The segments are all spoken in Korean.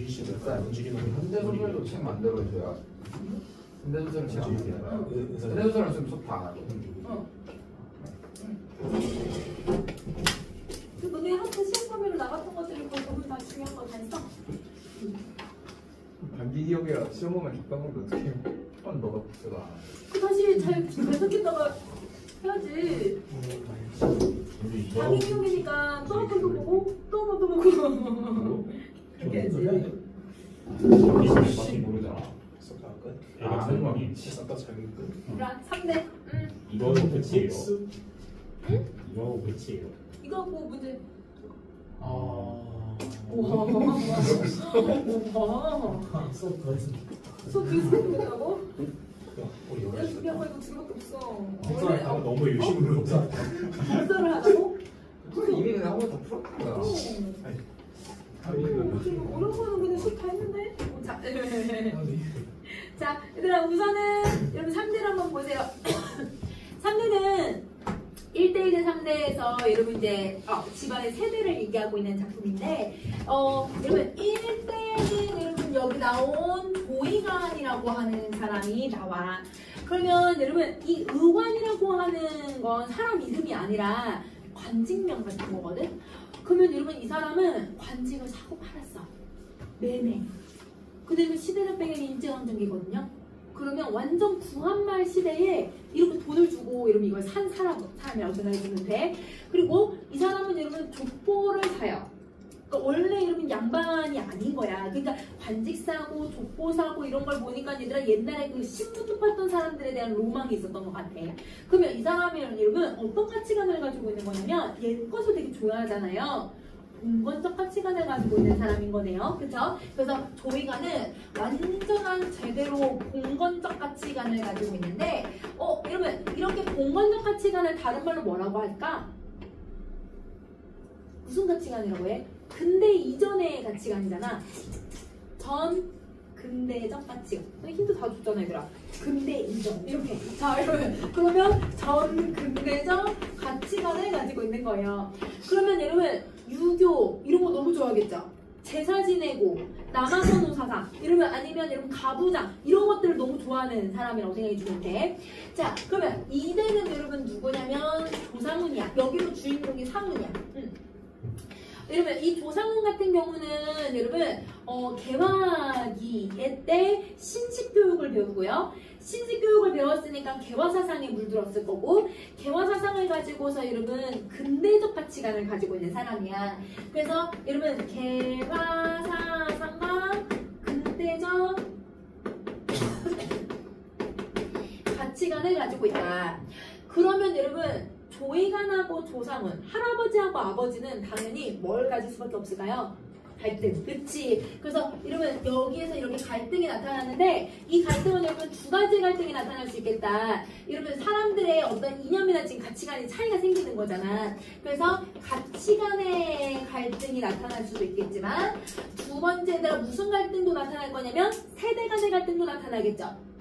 주의식을 움직이는 현대소설도 책 만들어줘야. 현대소설은 책 안 만들어요. 현대소설은 좀 속도 안 하고. 너네 학교 시험범위로 나갔던 것들이 거의 대부분 다 중요한 거 다 했어? 단기 기억이라 시험 보면 적당한데 어떻게 해? 너가 복수가. 그 다시 잘 계속했다가 해야지. 자기 기억이니까 또 한 번 더 보고 또 한 번 더 보고 그렇게 해야지. 밖에 모르잖아. 아, 설명이 싹다 자기 끝. 자, 3대. 이거하고 끝이에요. 응? 이거하고 끝이에요. 이거 뭐 문제. 아. 우와. 수업 더 했으면 수업 뒤에 생겼다고? 우리 내가 준비한 거 이거 둘밖에 없어. 복사를 하면 너무 열심히 복사. 복사를 하라고? 이미 그냥 한 번 더 풀었구나. 지금 어려운 거는 그냥 수업 다 했는데. 자, 자, 얘들아 우선은 여러분 3대를 한번 보세요. 3대는 1대1대 3대에서 여러분 이제 집안의 세대를 얘기하고 있는 작품인데 여러분 1대는 여러분 여기 나온 조이관이라고 하는 사람이 나와. 그러면 여러분 이 의관이라고 하는 건 사람 이름이 아니라 관직명 같은 거거든. 그러면 여러분 이 사람은 관직을 사고 팔았어. 매매. 근데 그 시대적 배경이 일제강점기거든요. 그러면 완전 구한말 시대에 이렇게 돈을 주고 여러분 이걸 산 사람이라고 생각해 주면 돼. 그리고 이 사람은 여러분 족보를 사요. 그러니까 원래 여러분 양반이 아닌 거야. 그러니까 관직 사고 족보 사고 이런 걸 보니까 얘들아 옛날에 그 신분도 팔던 사람들에 대한 로망이 있었던 것 같아. 그러면 이 사람이 여러분 어떤 가치관을 가지고 있는 거냐면 옛 것을 되게 좋아하잖아요. 공건적 가치관을 가지고 있는 사람인 거네요. 그쵸? 그래서 조이관은 완전한 제대로 공건적 가치관을 가지고 있는데 여러분 이렇게 공건적 가치관을 다른 말로 뭐라고 할까? 무슨 가치관이라고 해? 근대 이전의 가치관이잖아. 전 근대적 가치관. 힌트 다 줬잖아 얘들아. 근대 이전 이렇게. 자 그러면 전 근대적 가치관을 가지고 있는 거예요. 그러면 여러분 유교 이런 거 너무 좋아하겠죠? 제사 지내고 남아선호 사상 이러면 아니면 여러분 가부장 이런 것들을 너무 좋아하는 사람이라고 생각해 주면 돼. 자 그러면 이대는 여러분 누구냐면 조상훈이야. 여기로 주인공이 상훈이야. 여러분 이 조상훈 같은 경우는 여러분 개화기 때 신식교육을 배우고요. 신식교육을 배웠으니까 개화사상에 물들었을 거고 개화사상을 가지고서 여러분 근대적 가치관을 가지고 있는 사람이야. 그래서 여러분 개화사상과 근대적 가치관을 가지고 있다. 그러면 여러분 조이관하고 조상훈, 할아버지하고 아버지는 당연히 뭘 가질 수밖에 없을까요? 갈등. 그치? 그래서 여러분 여기에서 이렇게 갈등이 나타나는데 이 갈등은 여러분 두 가지 갈등이 나타날 수 있겠다. 여러분 사람들의 어떤 이념이나 지금 가치관의 차이가 생기는 거잖아. 그래서 가치관의 갈등이 나타날 수도 있겠지만 두 번째가 무슨 갈등도 나타날 거냐면 세대 간의 갈등도 나타나겠죠.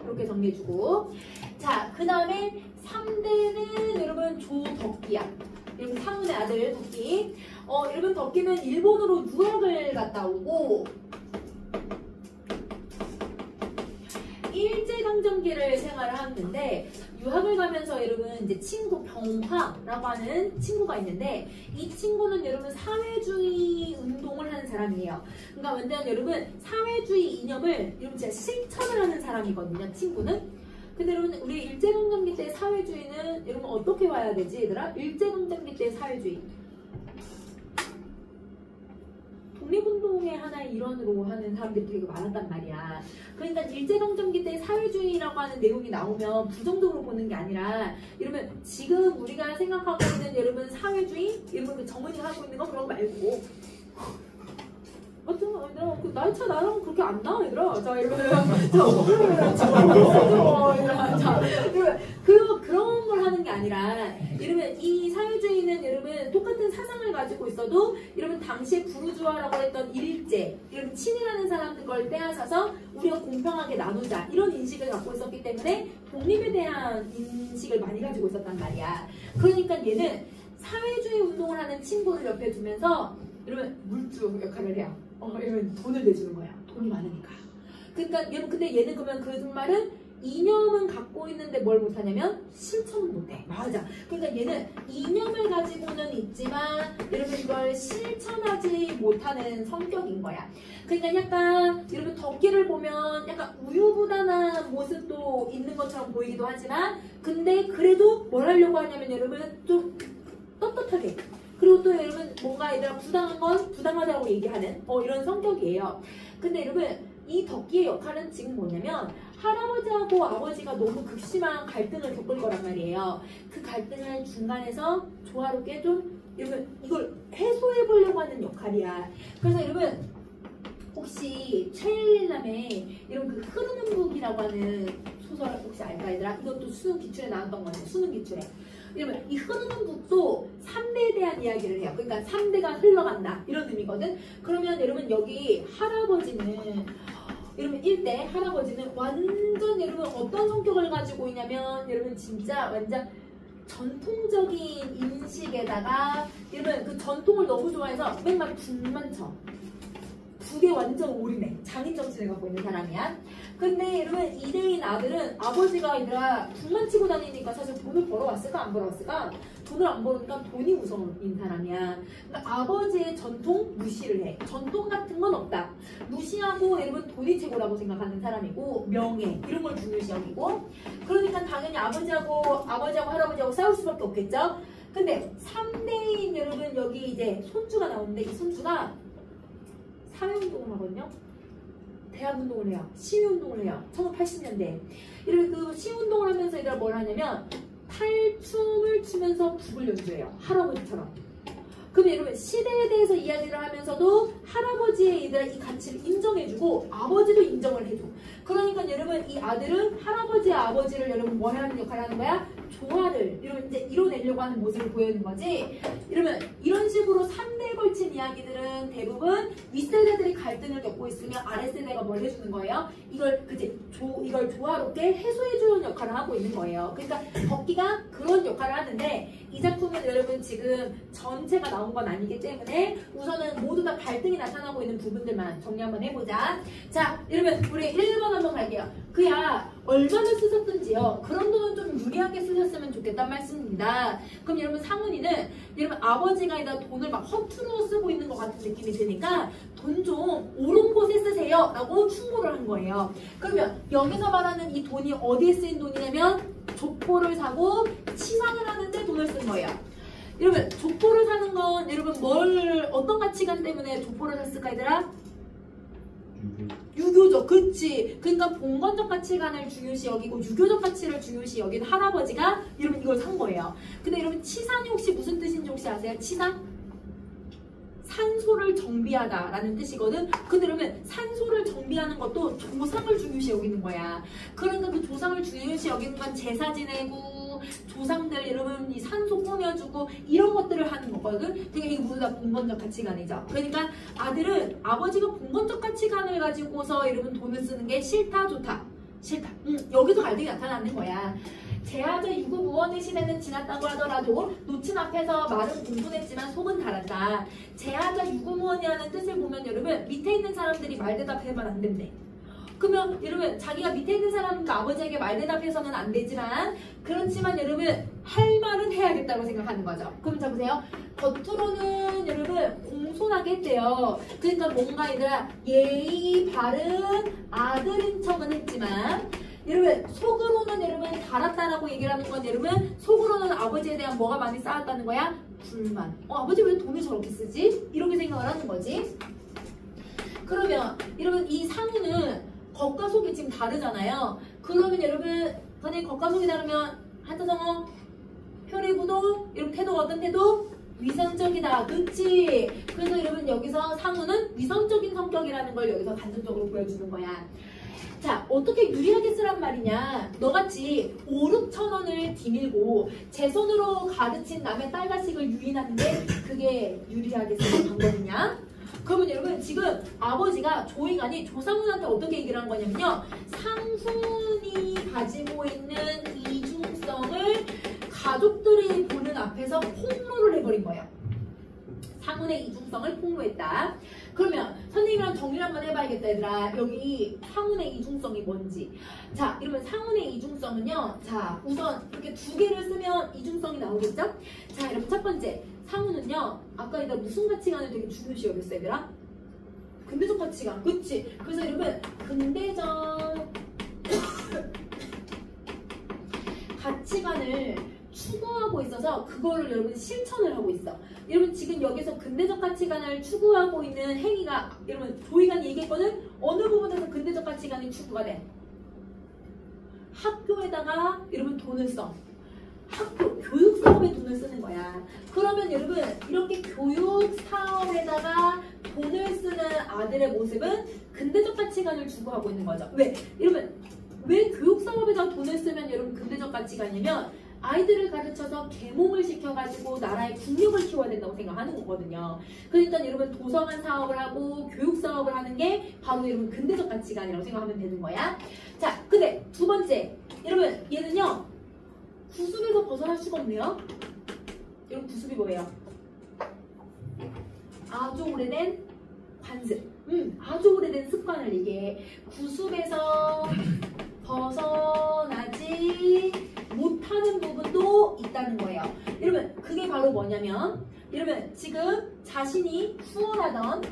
이렇게 정리해주고 자 그 다음에 3대는 여러분 조덕기야. 여러분 상훈의 아들 덕기. 여러분 덕기는 일본으로 유학을 갔다 오고 일제강점기를 생활을 하는데 유학을 가면서 여러분 이제 친구 병화라고 하는 친구가 있는데 이 친구는 여러분 사회주의 운동을 하는 사람이에요. 그러니까 완전 여러분 사회주의 이념을 여러분 진짜 실천을 하는 사람이거든요. 친구는. 근데 여러분 우리 일제강점기 때 사회주의는 여러분 어떻게 봐야 되지 얘들아? 일제강점기 때 사회주의 독립운동의 하나의 일원으로 하는 사람들이 되게 많았단 말이야. 그러니까 일제강점기 때 사회주의라고 하는 내용이 나오면 부정적으로 보는 게 아니라 여러분 지금 우리가 생각하고 있는 여러분 사회주의 여러분 그 정은이가 하고 있는 거 그런 거 말고 맞죠? 얘들아 그 나이차 나랑 그렇게 안 나? 얘들아 자 이러면 그런 걸 하는 게 아니라 여러분 이 사회주의는 여러분 똑같은 사상을 가지고 있어도 여러분 당시에 부르주아라고 했던 일제 여러분 친일하는 사람들 걸 빼앗아서 우리가 공평하게 나누자 이런 인식을 갖고 있었기 때문에 독립에 대한 인식을 많이 가지고 있었단 말이야. 그러니까 얘는 사회주의 운동을 하는 친구를 옆에 두면서 이러면 물주 역할을 해요. 이러면 돈을 내주는 거야. 돈이 많으니까. 그러니까 여러분 근데 얘는 그러면 그 말은 이념은 갖고 있는데 뭘 못하냐면 실천은 못해. 맞아. 그러니까 얘는 이념을 가지고는 있지만 여러분 이걸 실천하지 못하는 성격인 거야. 그러니까 약간 여러분 덕기를 보면 약간 우유부단한 모습도 있는 것처럼 보이기도 하지만 근데 그래도 뭘 하려고 하냐면 여러분 좀 떳떳하게 그리고 또 여러분 뭔가 얘들아 부당한 건 부당하다고 얘기하는 이런 성격이에요. 근데 여러분 이 덕기의 역할은 지금 뭐냐면 할아버지하고 아버지가 너무 극심한 갈등을 겪을 거란 말이에요. 그 갈등을 중간에서 조화롭게 좀 여러분 이걸 해소해 보려고 하는 역할이야. 그래서 여러분 혹시 최일남의 이런 그 흐르는 북이라고 하는 소설 혹시 알까 얘들아? 이것도 수능 기출에 나왔던 거예요. 수능 기출에. 이러면 이 흐르는 북도 3대에 대한 이야기를 해요. 그러니까 3대가 흘러간다 이런 의미거든. 그러면 여러분 여기 할아버지는 여러분 1대 할아버지는 완전 여러분 어떤 성격을 가지고 있냐면 여러분 진짜 완전 전통적인 인식에다가 여러분 그 전통을 너무 좋아해서 맨날 북만 쳐. 북에 완전 올인해. 장인정신을 갖고 있는 사람이야. 근데 여러분 2대인 아들은 아버지가 얘들아 북만 치고 다니니까 사실 돈을 벌어왔을까 안 벌어왔을까? 돈을 안 벌으니까 돈이 우선인 사람이야. 그러니까 아버지의 전통 무시를 해. 전통 같은 건 없다. 무시하고 여러분 돈이 최고라고 생각하는 사람이고 명예 이런 걸 중요시 여기고 그러니까 당연히 아버지하고 할아버지하고 싸울 수밖에 없겠죠. 근데 3대인 여러분 여기 이제 손주가 나오는데 이 손주가 사회운동을 하거든요. 대학운동을 해요. 시위운동을 해요. 1980년대. 이렇게 그 시위운동을 하면서 얘들아 뭘 하냐면 탈춤을 추면서 북을 연주해요. 할아버지처럼. 그럼 여러분 시대에 대해서 이야기를 하면서도 할아버지의 얘들아 이 가치를 인정해주고 아버지도 인정을 해줘. 그러니까 여러분 이 아들은 할아버지의 아버지를 여러분 뭐 하는 역할을 하는 거야? 조화를 여러분 이제 이뤄내려고 하는 모습을 보여주는 거지. 이러면 이런 식으로 3대에 걸친 이야기들은 대부분 윗세대들이 갈등을 겪고 있으면 아랫세대가 뭘 해주는 거예요? 이걸 이걸 조화롭게 해소해주는 역할을 하고 있는 거예요. 그러니까 덕기가 그런 역할을 하는데 이 작품은 여러분 지금 전체가 나온 건 아니기 때문에 우선은 모두 다 갈등이 나타나고 있는 부분들만 정리 한번 해보자. 자, 여러분 우리 1번 한번 갈게요. 그야 얼마나 쓰셨든지요. 그런 돈은 좀 유리하게 쓰셨으면 좋겠단 말씀입니다. 그럼 여러분 상훈이는 여러분 아버지가 돈을 막 허투루 쓰고 있는 것 같은 느낌이 드니까 돈 좀 옳은 곳에 쓰세요 라고 충고를 한 거예요. 그러면 여기서 말하는 이 돈이 어디에 쓰인 돈이냐면 족보를 사고 치상을 하는데 돈을 쓴 거예요. 여러분 족보를 사는 건 여러분 어떤 가치관 때문에 족보를 샀을까 얘들아? 유교적, 그치. 그러니까 봉건적 가치관을 중요시 여기고 유교적 가치를 중요시 여긴 할아버지가 여러분 이걸 산 거예요. 근데 여러분 치상이 혹시 무슨 뜻인지 혹시 아세요? 치상? 산소를 정비하다 라는 뜻이거든. 근데 그러면 산소를 정비하는 것도 조상을 중요시 여기는 거야. 그러니까 그 조상을 중요시 여기는 건 제사 지내고 조상들 여러분 이 산소 꾸며주고 이런 것들을 하는 거거든. 그러니까 이게 모두 다 봉건적 가치관이죠. 그러니까 아들은 아버지가 봉건적 가치관을 가지고서 여러분 돈을 쓰는 게 싫다 좋다. 싫다. 여기서 갈등이 나타나는 거야. 제아저 유구무원의 시대는 지났다고 하더라도 노친 앞에서 말은 공손했지만 속은 달았다. 제아저 유구무원이라는 뜻을 보면 여러분 밑에 있는 사람들이 말대답하면 안 된대. 그러면 여러분 자기가 밑에 있는 사람과 아버지에게 말대답해서는 안 되지만 그렇지만 여러분 할 말은 해야겠다고 생각하는 거죠. 그럼 자 보세요. 겉으로는 여러분 공손하게 했대요. 그러니까 뭔가 얘들아 예의 바른 아들인 척은 했지만 여러분 속으로는 여러분 달았다라고 얘기를 하는 건 여러분 속으로는 아버지에 대한 뭐가 많이 쌓았다는 거야? 불만. 아버지 왜 돈을 저렇게 쓰지? 이렇게 생각을 하는 거지. 그러면 여러분 이 상우는 겉과 속이 지금 다르잖아요. 그러면 여러분 선생님 겉과 속이 다르면 한자성어 표리부도 이런 태도가 어떤 태도? 위선적이다. 그치? 그래서 여러분 여기서 상우는 위선적인 성격이라는 걸 여기서 간접적으로 보여주는 거야. 자, 어떻게 유리하게 쓰란 말이냐. 너같이 5, 6천 원을 디밀고 제 손으로 가르친 남의 딸가식을 유인하는데 그게 유리하게 쓰는 방법이냐? 그러면 여러분 지금 아버지가 조이간이 조상훈한테 어떻게 얘기를 한 거냐면요. 상훈이 가지고 있는 이중성을 가족들이 보는 앞에서 폭로를 해버린 거예요. 상훈의 이중성을 폭로했다. 그러면 선생님이랑 정리를 한번 해봐야겠다 얘들아. 여기 상훈의 이중성이 뭔지. 자, 이러면 상훈의 이중성은요. 자, 우선 이렇게 두 개를 쓰면 이중성이 나오겠죠? 자, 여러분 첫 번째 상훈은요. 아까 얘들아 무슨 가치관을 되게 중요시 여겼어 얘들아? 근대적 가치관. 그치? 그래서 여러분 근대적 가치관을 추구하고 있어서 그거를 여러분 실천을 하고 있어. 여러분 지금 여기서 근대적 가치관을 추구하고 있는 행위가 여러분 조이간이 얘기했거든. 어느 부분에서 근대적 가치관이 추구가 돼? 학교에다가 여러분 돈을 써. 학교 교육 사업에 돈을 쓰는 거야. 그러면 여러분 이렇게 교육 사업에다가 돈을 쓰는 아들의 모습은 근대적 가치관을 추구하고 있는 거죠. 왜? 여러분 왜 교육 사업에다 돈을 쓰면 여러분 근대적 가치관이냐면 아이들을 가르쳐서 계몽을 시켜가지고 나라의 국력을 키워야 된다고 생각하는 거거든요. 그러니까 여러분 도서관 사업을 하고 교육 사업을 하는 게 바로 여러분 근대적 가치관이라고 생각하면 되는 거야. 자, 근데 두 번째 여러분 얘는요 구습에서 벗어날 수가 없네요. 여러분 구습이 뭐예요? 아주 오래된 관습. 아주 오래된 습관을 이게 구습에서 벗어나지 못하는 부분도 있다는 거예요. 여러분 그게 바로 뭐냐면 여러분 지금 자신이 후원하던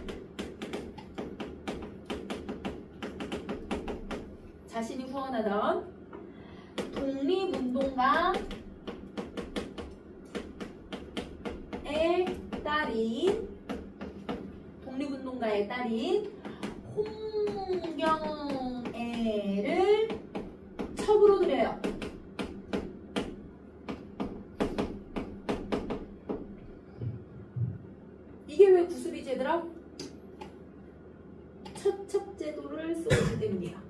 독립운동가의 딸인 홍경애를 첩으로 들여요. 이게 왜 구습이지 얘들아? 첩첩제도를 쓰기 때문이야.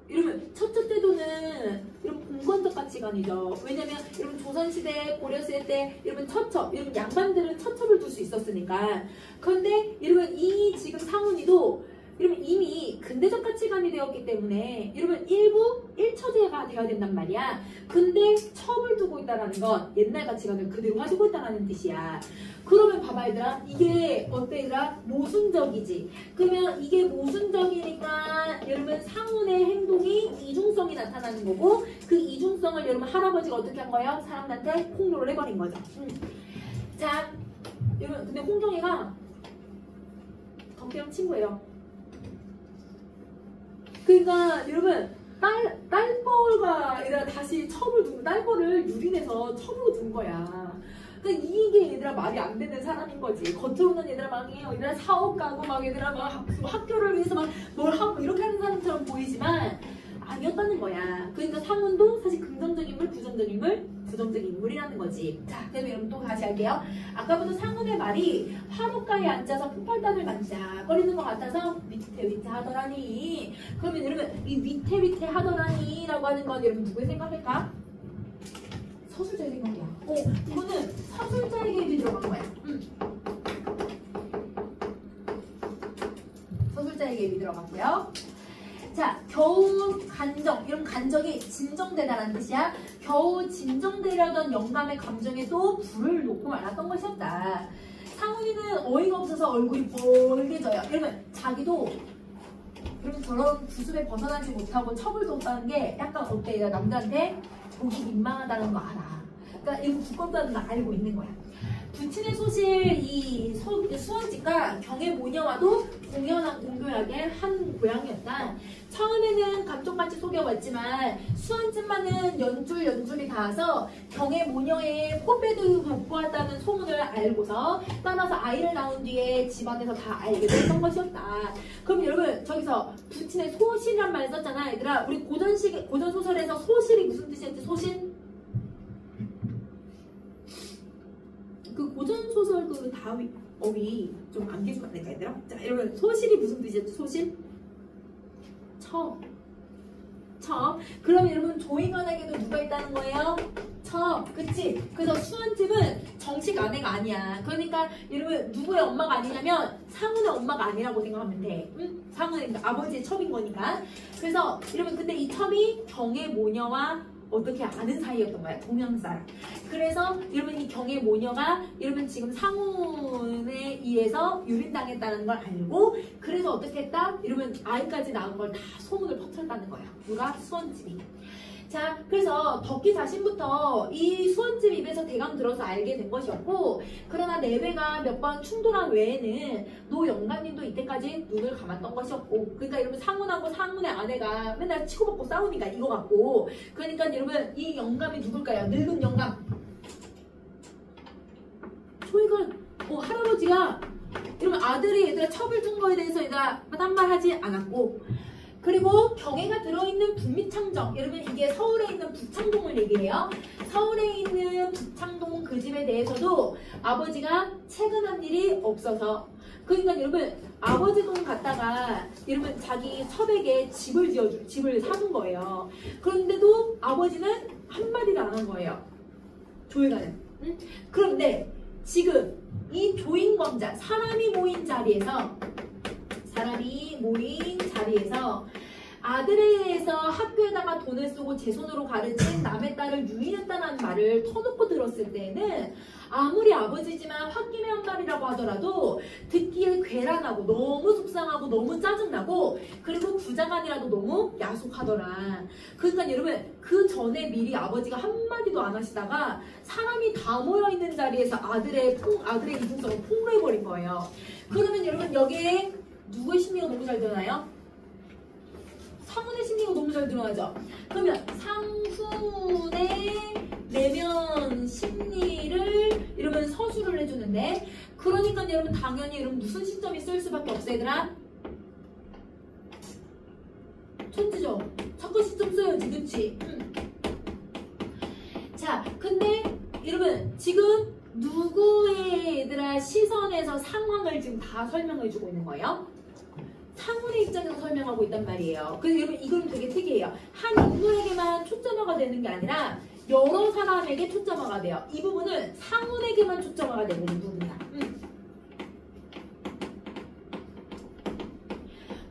여러분 첩첩제도는 여러분 공건적 가치관이죠. 왜냐면 여러분 조선시대 고려시대 때 여러분 첩첩 여러분 양반들은 첩첩을 둘 수 있었으니까. 그런데 여러분 이 지금 상훈이도 여러분 이미 근대적 가치관이 되었기 때문에 여러분 일부 1처제가 되어야 된단 말이야. 근데 첩을 두고 있다는 건 옛날 가치관을 그대로 가지고 있다는 뜻이야. 그러면 봐봐 얘들아 이게 어때 얘들아? 모순적이지. 그러면 이게 모순적이니까 여러분 상훈의 행동이 이중성이 나타나는 거고 그 이중성을 여러분 할아버지가 어떻게 한 거예요? 사람들한테 폭로를 해버린 거죠. 자 여러분 근데 홍정이가 덕기랑 친구예요. 그러니까 여러분 딸뻘과 얘들아 다시 첩을 두고 딸뻘을 유린해서 첩으로 둔 거야. 그러니까 이게 얘들아 말이 안 되는 사람인 거지. 겉으로는 얘들아 막 얘들아 사업 가고 막 얘들아 막 학교를 위해서 막 뭘 하고 이렇게 하는 사람처럼 보이지만 아니었다는 거야. 그러니까 상훈도 사실 긍정적인 인물, 부정적인 인물, 부정적인 인물이라는 거지. 자, 그럼 여러분 또 다시 할게요. 아까부터 상훈의 말이 화로가에 앉아서 폭발단을 만지작거리는 것 같아서 위태위태하더라니. 그러면 여러분 이 위태위태하더라니라고 하는 건 여러분 누구의 생각일까? 서술자의 생각이야. 이거는 서술자에게 입이 들어간 거야. 서술자에게 입이 들어갔고요. 자, 겨우 간정. 이런 간정이 진정되다라는 뜻이야. 겨우 진정되려던 영감의 감정에도 불을 놓고 말았던 것이었다. 상훈이는 어이가 없어서 얼굴이 빨개져요. 이러면 자기도 그럼 저런 구습에 벗어나지 못하고 첩을 뒀다는 게 약간 어때? 남자한테 보기 민망하다는 거 알아. 그러니까 이거 두껍다는 거 알고 있는 거야. 부친의 소실 이 수원지가 경의 모녀와도 공교하게 한 고향이었다. 처음에는 감쪽같이 속여왔지만 수원집만은 연줄이 닿아서 경의 모녀의 꽃배도 못 보았다는 소문을 알고서 따라서 아이를 낳은 뒤에 집안에서 다 알게 됐던 것이었다. 그럼 여러분 저기서 부친의 소실이란 말을 썼잖아. 얘들아 우리 고전소설에서 소실이 무슨 뜻이었지? 소실? 그 고전소설 그 다음이 어휘 좀 안겨주면 안 될까 얘들아? 자 여러분 소실이 무슨 뜻이었지? 소실? 첩. 그럼 여러분 조인관에게도 누가 있다는 거예요? 첩. 그치? 그래서 수원집은 정식 아내가 아니야. 그러니까 여러분 누구의 엄마가 아니냐면 상훈의 엄마가 아니라고 생각하면 돼. 상훈의 아버지의 첩인 거니까. 그래서 여러분 근데 이 첩이 경의 모녀와 어떻게 아는 사이였던 거야. 동양 사람. 그래서 여러분 이 경의 모녀가 여러분 지금 상훈에 의해서 유린당했다는 걸 알고 그래서 어떻게 했다? 여러분 아이까지 낳은 걸 다 소문을 퍼뜨렸다는 거야. 누가? 수원집이. 자, 그래서 덕기 자신부터 이 수원집 입에서 대강 들어서 알게 된 것이었고 그러나 내외가 몇 번 충돌한 외에는 노 영감님도 이때까지 눈을 감았던 것이었고 그러니까 여러분 상훈하고 상훈의 아내가 맨날 치고받고 싸우니까 이거 갖고 그러니까 여러분 이 영감이 누굴까요? 늙은 영감 조이가 할아버지가 여러분 아들이 얘들아 첩을 준 거에 대해서 얘들아 딴 말 하지 않았고 그리고 경애가 들어있는 북미창정 여러분 이게 서울에 있는 북창동을 얘기해요. 서울에 있는 북창동 그 집에 대해서도 아버지가 채근한 일이 없어서 그러니까 여러분 아버지 돈 갖다가 여러분 자기 첩에게 집을 사준 거예요. 그런데도 아버지는 한마디도 안 한 거예요. 조회가는. 응? 그런데 지금 이 조인광자 사람이 모인 자리에서 아들에 의해서 학교에다가 돈을 쓰고 제 손으로 가르친 남의 딸을 유인했다는 말을 터놓고 들었을 때는 아무리 아버지지만 홧김에 한 말이라고 하더라도 듣기에 괴란하고 너무 속상하고 너무 짜증나고 그리고 부자간이라도 너무 야속하더라. 그러니까 여러분 그 전에 미리 아버지가 한마디도 안 하시다가 사람이 다 모여있는 자리에서 아들의 이중성을 폭로해버린 거예요. 그러면 여러분 여기에 누구의 심리가 너무 잘 드러나요? 상훈의 심리가 너무 잘 드러나죠? 그러면 상훈의 내면 심리를 여러분 서술을 해주는데 그러니까 여러분 당연히 여러분 무슨 시점이 쓸 수밖에 없어 얘들아? 천지죠? 자꾸 시점 써야지 그치? 자 근데 여러분 지금 누구의 얘들아 시선에서 상황을 지금 다 설명해 주고 있는 거예요? 상훈의 입장에서 설명하고 있단 말이에요. 그래서 여러분 이건 되게 특이해요. 한 인물에게만 초점화가 되는 게 아니라 여러 사람에게 초점화가 돼요. 이 부분은 상훈에게만 초점화가 되는 부분이야.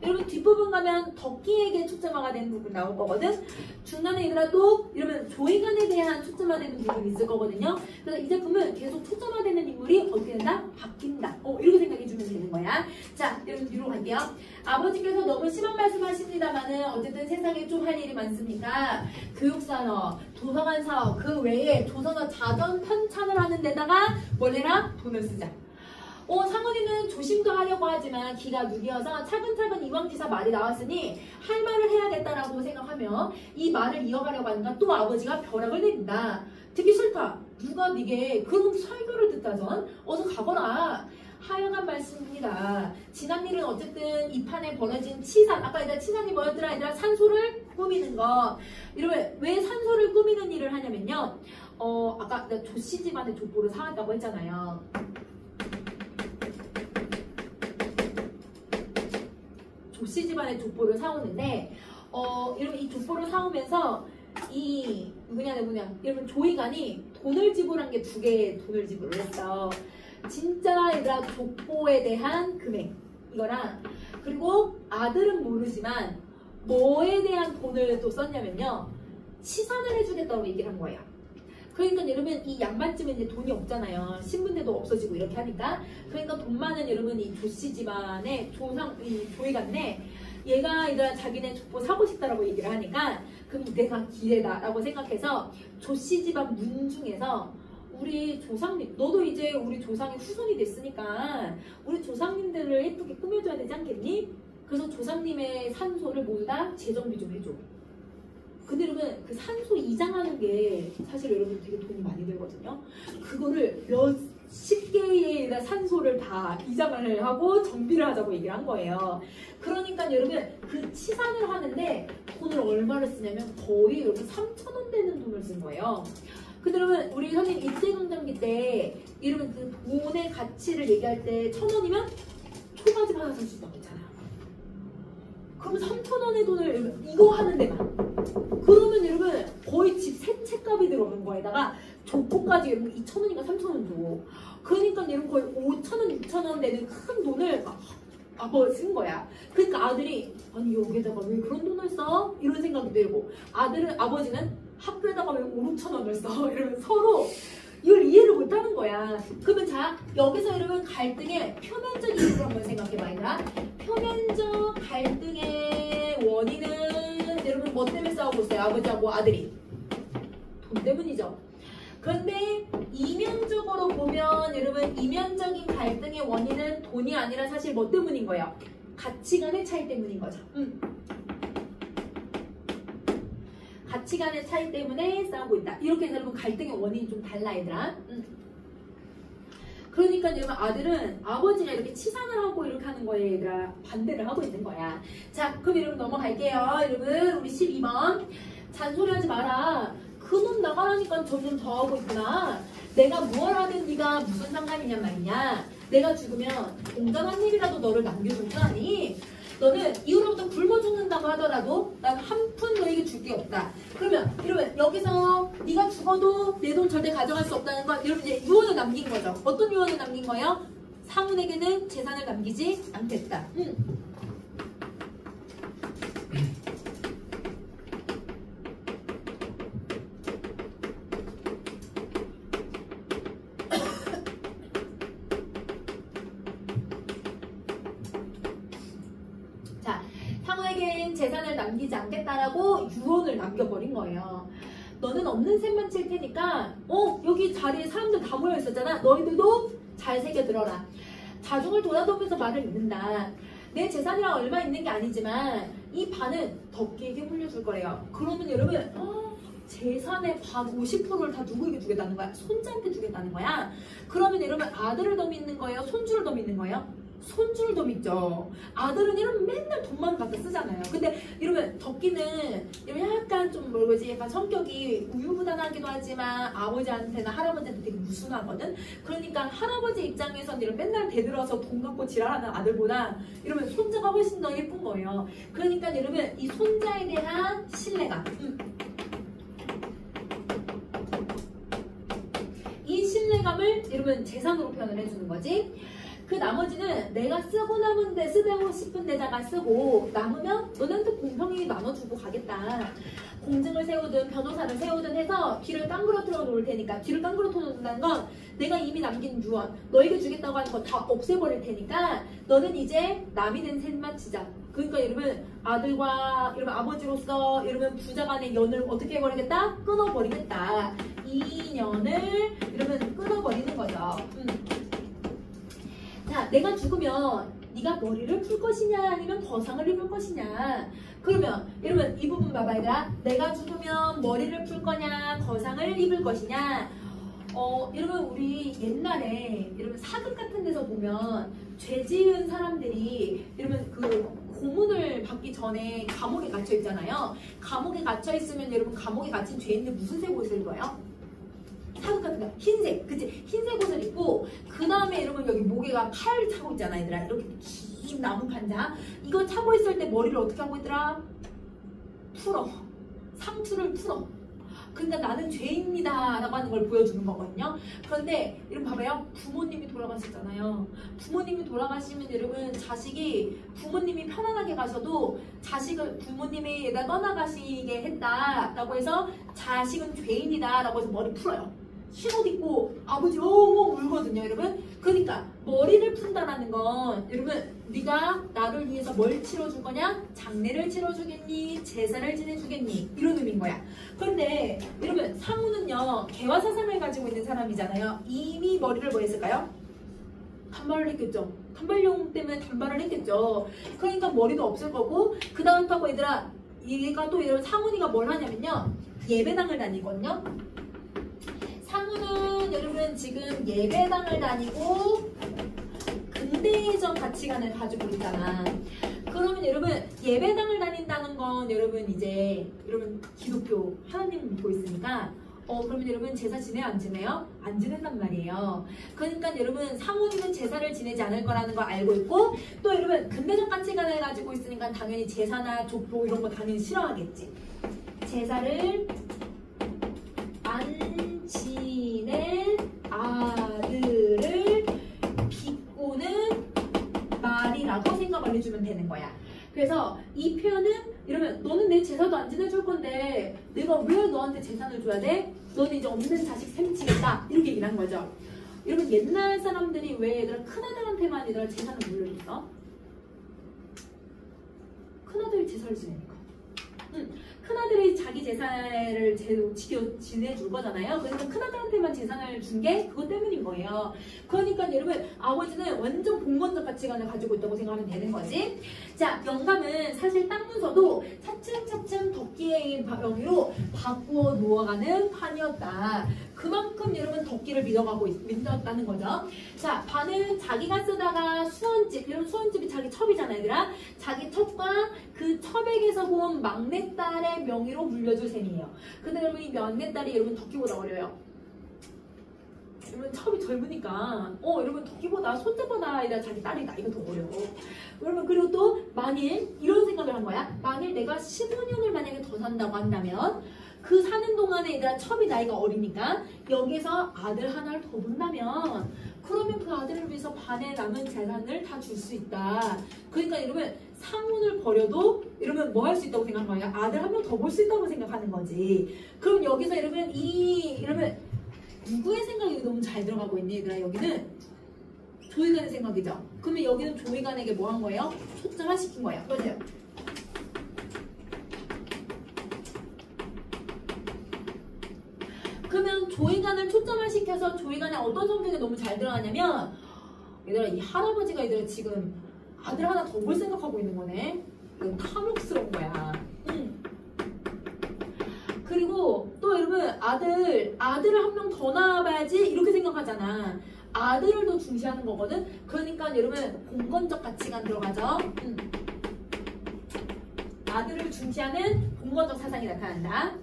여러분 뒷부분 가면 덕기에게 초점화가 되는 부분 나올 거거든. 중간에 얘들아 또 이러면 조이간에 대한 초점화되는 부분이 있을 거거든요. 그래서 이 제품은 계속 초점화되는 인물이 어떻게 된다? 바뀐다. 이렇게 생각해주면 되는 거야. 자, 여러분 뒤로 갈게요. 아버지께서 너무 심한 말씀하십니다만은 어쨌든 세상에 좀 할 일이 많습니까? 교육산업, 도서관 사업, 그 외에 조선어 자전 편찬을 하는 데다가 뭘 해라? 돈을 쓰자. 상훈이는 조심도 하려고 하지만 기가 누기어서 차근차근 이왕기사 말이 나왔으니 할 말을 해야겠다라고 생각하며 이 말을 이어가려고 하니까 또 아버지가 벼락을 내린다. 듣기 싫다. 누가 네게 그런 설교를 듣다전 어서 가거라. 하여간 말씀입니다. 지난 일은 어쨌든 이 판에 벌어진 치산 아까 얘들아 치산이 뭐였더라 얘들아 산소를 꾸미는 거 이러면 왜 산소를 꾸미는 일을 하냐면요 아까 내가 조씨 집안의 족보를 사왔다고 했잖아요. 조씨 집안의 족보를 사오는데 여러분 이 족보를 사오면서 이 누구냐 여러분 조이간이 돈을 지불한 게 2개의 돈을 지불을 했어. 진짜 얘들아 족보에 대한 금액 이거랑 그리고 아들은 모르지만 뭐에 대한 돈을 또 썼냐면요 치산을 해주겠다고 얘기를 한 거예요. 그러니까 여러분 이 양반집은 이제 돈이 없잖아요. 신분대도 없어지고 이렇게 하니까 그러니까 돈 많은 여러분 이 조씨 집안의 조이간네 얘가 얘들아 자기네 족보 사고 싶다라고 얘기를 하니까 그럼 내가 기회다라고 생각해서 조씨 집안 문 중에서 우리 조상님 너도 이제 우리 조상의 후손이 됐으니까 우리 조상님들을 예쁘게 꾸며줘야 되지 않겠니? 그래서 조상님의 산소를 모두 다 재정비 좀 해줘. 근데 여러분 그 산소 이장하는 게 사실 여러분 되게 돈이 많이 들거든요. 그거를 몇십 개의 산소를 다 이장을 하고 정비를 하자고 얘기를 한 거예요. 그러니까 여러분 그 치산을 하는데 돈을 얼마를 쓰냐면 거의 여러분 3,000원 되는 돈을 쓴 거예요. 근데 여러분 우리 선생님 일제강점기 때 여러분 그 돈의 가치를 얘기할 때 1,000원이면 초가집 하나 살 수 있다고 했잖아요. 그럼 3,000원의 돈을 이거 하는 데만 그러면 여러분 거의 집 3채 값이 들어간 거에다가 족보까지 여러분 2,000원인가 3,000원 줘. 그러니까 여러분 거의 5,000원 6,000원 되는 큰 돈을 막 쓴 거야. 그러니까 아들이 아니 여기에다가 왜 그런 돈을 써? 이런 생각이 들고 아버지는 학교에다가 왜 5, 6천 원을 써? 이러면 서로 이걸 이해를 못하는 거야. 그러면 자 여기서 이러면 갈등의 표면적 이유를 한번 생각해봐. 얘들아. 표면적 갈등의 원인은 여러분 뭐 때문에 싸우고 있어요? 아버지하고 아들이. 돈 때문이죠. 그런데 이면적으로 보면 여러분 이면적인 갈등의 원인은 돈이 아니라 사실 뭐 때문인 거예요? 가치관의 차이 때문인 거죠. 가치관의 차이 때문에 싸우고 있다. 이렇게 해서 여러분 갈등의 원인이 좀 달라 얘들아. 그러니까 여러분 아들은 아버지가 이렇게 치산을 하고 이렇게 하는 거에 얘들아 반대를 하고 있는 거야. 자 그럼 여러분 넘어갈게요. 여러분 우리 12번 잔소리하지 마라. 그 놈 나가라니까 점점 더 하고 있구나. 내가 뭘 하든 네가 무슨 상관이냔 말이냐. 내가 죽으면 공장 한 입이라도 너를 남겨줄 줄 아니? 너는 이후로부터 굶어 죽는다고 하더라도 난 한 푼 너에게 줄 게 없다. 그러면 이러면 여기서 네가 죽어도 내 돈 절대 가져갈 수 없다는 건 여러분 이제 유언을 남긴 거죠. 어떤 유언을 남긴 거예요? 상훈에게는 재산을 남기지 않겠다. 자, 상호에겐 재산을 남기지 않겠다라고 유언을 남겨버린 거예요. 너는 없는 셈만 칠 테니까 여기 자리에 사람들 다 모여 있었잖아. 너희들도 잘 새겨 들어라. 자중을 돌아보면서 말을 믿는다. 내 재산이랑 얼마 있는 게 아니지만 이 반은 덕기에게 물려줄 거래요. 그러면 여러분 재산의 반 50%를 다 누구에게 주겠다는 거야? 손자한테 주겠다는 거야. 그러면 여러분 아들을 더 믿는 거예요? 손주를 더 믿는 거예요? 손주를 더 믿죠. 아들은 이러면 맨날 돈만 갖다 쓰잖아요. 근데 이러면 덕기는 약간 좀 뭐지 약간 성격이 우유부단하기도 하지만 아버지한테나 할아버지한테 되게 무순하거든. 그러니까 할아버지 입장에서는 이런 맨날 대들어서 돈 갖고 지랄하는 아들보다 이러면 손자가 훨씬 더 예쁜 거예요. 그러니까 여러분 이 손자에 대한 신뢰감. 이 신뢰감을 여러분 재산으로 표현을 해주는 거지. 그 나머지는 내가 쓰고 남은데 쓰고 싶은 데다가 쓰고 남으면 너네한테 공평히 나눠주고 가겠다. 공증을 세우든 변호사를 세우든 해서 뒤를 깡그러뜨려 놓을 테니까. 뒤를 깡그러뜨려 놓는다는 건 내가 이미 남긴 유언 너에게 주겠다고 하는 거 다 없애버릴 테니까 너는 이제 남이 된 셈만 치자. 그러니까 여러분 아들과 여러분 아버지로서 여러분 부자 간의 연을 어떻게 해버리겠다? 끊어버리겠다. 이 인연을 여러분 끊어버리는 거죠. 자, 내가 죽으면 네가 머리를 풀 것이냐 아니면 거상을 입을 것이냐. 그러면 여러분 이 부분 봐봐 얘들아. 내가 죽으면 머리를 풀 거냐 거상을 입을 것이냐. 여러분 우리 옛날에 여러분 사극 같은 데서 보면 죄 지은 사람들이 여러분 그 고문을 받기 전에 감옥에 갇혀 있잖아요. 감옥에 갇혀 있으면 여러분 감옥에 갇힌 죄인들 무슨 색 옷을 입어요? 사극 같은 거 흰색, 그치? 흰색 옷을 입고 그 다음에 여러분 여기 목에가 칼 차고 있잖아 얘들아. 이렇게 긴 나무 판자 이거 차고 있을 때 머리를 어떻게 하고 있더라? 풀어. 상투를 풀어. 그러니까 나는 죄인이다 라고 하는 걸 보여주는 거거든요. 그런데 여러분 봐봐요. 부모님이 돌아가셨잖아요. 부모님이 돌아가시면 여러분 자식이 부모님이 편안하게 가셔도 자식을 부모님이 얘가 떠나가시게 했다라고 해서 자식은 죄인이다 라고 해서 머리 풀어요. 흰옷 입고 아버지 엉엉 울거든요 여러분. 그러니까 머리를 푼다라는 건 여러분 네가 나를 위해서 뭘 치러줄 거냐? 장례를 치러주겠니? 제사를 지내주겠니? 이런 의미인 거야. 그런데 여러분 상우는요 개화사상을 가지고 있는 사람이잖아요. 이미 머리를 뭐 했을까요? 단발을 했겠죠. 단발용 때문에 단발을 했겠죠. 그러니까 머리도 없을 거고 그 다음 타고 얘들아 얘가 또 여러분 상훈이가 뭘 하냐면요 예배당을 다니거든요. 상우는 여러분 지금 예배당을 다니고 근대적 가치관을 가지고 있잖아. 그러면 여러분 예배당을 다닌다는 건 여러분 이제 여러분 기독교 하나님을 믿고 있으니까 그러면 여러분 제사 지내요 안 지내요? 안 지낸단 말이에요. 그러니까 여러분 상훈이는 제사를 지내지 않을 거라는 걸 알고 있고 또 여러분 근대적 가치관을 가지고 있으니까 당연히 제사나 족보 이런 거 당연히 싫어하겠지. 제사를 안 지낸 아들을 비꼬는 말이라고 생각을 해주면 되는 거야. 그래서 이 표현은 이러면 너는 내 제사도 안 지내줄 건데 내가 왜 너한테 재산을 줘야 돼? 너는 이제 없는 자식 셈치겠다. 이렇게 얘기를 한 거죠. 여러분 옛날 사람들이 왜 얘들아 큰아들한테만 얘들아 재산을 물려줬어? 큰아들이 제사를 지내니까. 큰아들이 자기 재산을 지내줄 거잖아요. 그러니까 큰아들한테만 재산을 준 게 그것 때문인 거예요. 그러니까 여러분 아버지는 완전 봉건적 가치관을 가지고 있다고 생각하면 되는 거지. 자, 영감은 사실 땅 문서도 차츰차츰 덕기의 명의로 바꾸어 놓아가는 판이었다. 그만큼 여러분 덕기를 믿었다는 거죠. 자, 반은 자기가 쓰다가 수원집, 이런 수원집이 자기 첩이잖아 얘들아. 자기 첩과 그 첩에게서 본 막내딸의 명의로 물려줄 셈이에요. 근데 여러분 이 막내딸이 여러분 덕기보다 어려요. 여러분 첩이 젊으니까 여러분 덕기보다 손자보다 아니라 자기 딸이 나이가 더 어려워. 여러분 그리고 또 만일 이런 생각을 한 거야. 만일 내가 15년을 만약에 더 산다고 한다면 그 사는 동안에 얘들아 첩이 나이가 어리니까 여기서 아들 하나를 더 본다면 그러면 그 아들을 위해서 반에 남은 재산을 다 줄 수 있다. 그러니까 여러분 상훈을 버려도 여러분 뭐 할 수 있다고 생각한 거예요? 아들 한 명 더 볼 수 있다고 생각하는 거지. 그럼 여기서 여러분 여러분 누구의 생각이 너무 잘 들어가고 있니 얘들아? 여기는 조이간의 생각이죠. 그러면 여기는 조이간에게 뭐 한 거예요? 초점화 시킨 거예요. 맞아요. 그러면 조이간을 초점화 시켜서 조이간의 어떤 성격이 너무 잘 들어가냐면 얘들아 이 할아버지가 얘들아 지금 아들 하나 더 볼 생각하고 있는 거네. 이건 탐욕스러운 거야. 그리고 또 여러분 아들을 한 명 더 낳아봐야지 이렇게 생각하잖아. 아들을 더 중시하는 거거든. 그러니까 여러분 공건적 가치관 들어가죠. 아들을 중시하는 공건적 사상이 나타난다.